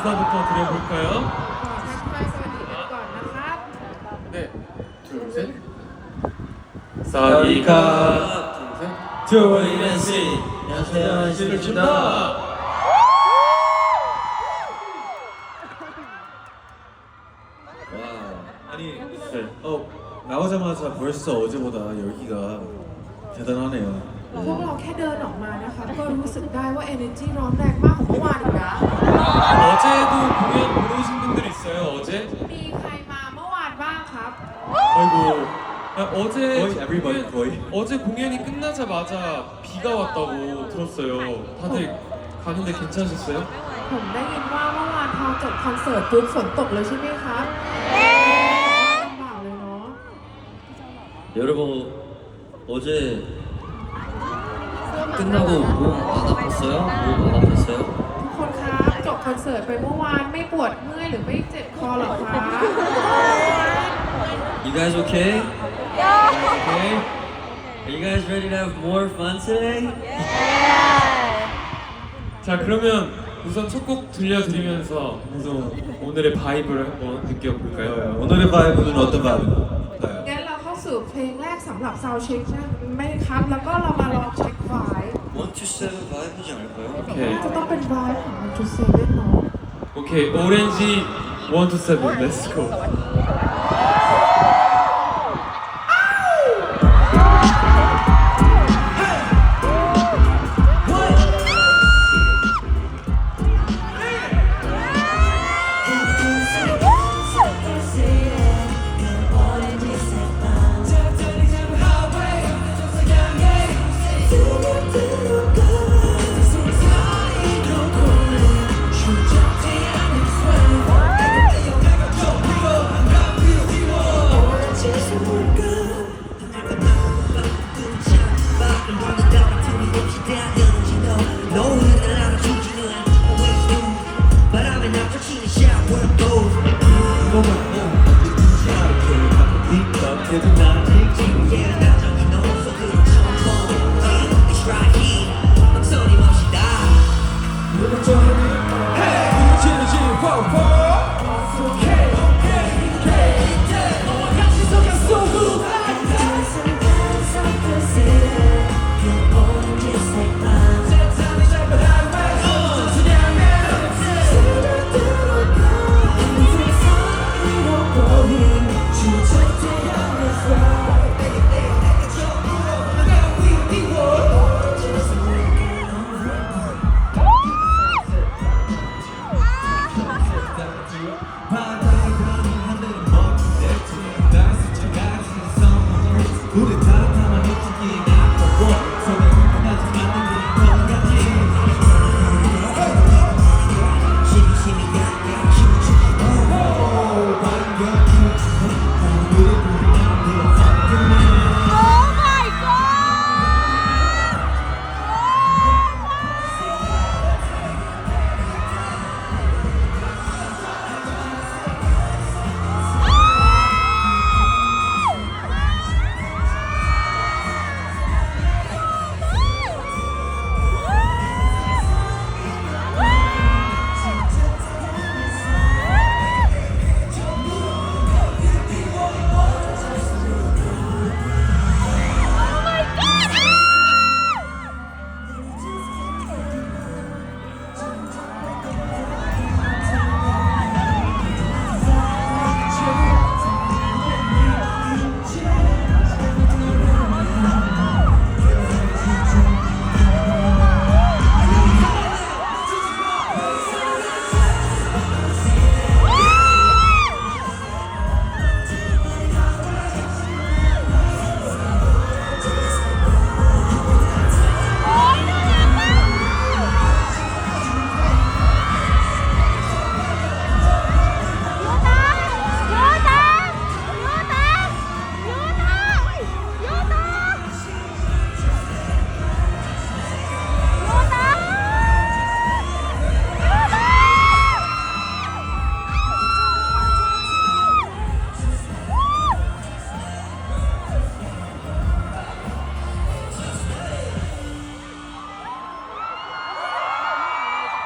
인사부터 드려볼까요? ทักทายสวัสดีกันก่อนนะครับ 네, 둘, 셋. 사와디캅. 둘, 셋. NCT. 안녕하세요, NCT입니다. 와, 아니, 네. 나오자마자 벌써 어제보다 열기가 대단하네요. พวกเราแค่เดินออกมานะคะก็รู้สึกได้ว่า energy ร้อนแรงมากของเมื่อวานอีกแล้ว 어제도 공연 보러 오신 분들 있어요, 어제? มีใครมาเมื่อวานบ้างครับ 아이고. 아, 어제 거의 everybody, 거의. 어제 공연이 끝나자마자 비가 왔다고 들었어요. 다들 가는데 괜찮으셨어요? ผมได้ยินว่าเมื่อวานพอจบคอนเสิร์ตปุ๊บฝนตกเลยใช่ไหมครับลำบากเลยเนาะ 여러분, 어제 끝나고 몸 안 아팠어요? 몸 안 아팠어요? ทุกคนครับจบคอนเสิร์ตไปเมื่อวานไม่ปวดเมื่อยหรือไม่เจ็บคอหรอคะ You guys okay? Okay? Are you guys ready to have more fun today? 자, 그러면 우선 첫 곡 들려드리면서 우선 오늘의 바이브를 한번 느껴볼까요? 오늘의 바이브는 어떤 바이브인가요? งั้นเราเข้าสู่เพลงแรกสำหรับซาวด์เช็คนะไม่ครับแล้วก็เรามาลองเช็คไวท์ 127 바이브지 않을까요? 오케이. จะต้องเป็นไวท์ของมันจูเซเว่นเนาะ 오케이, 오렌지 1 to 7, let's go. 우리 다 담아놓기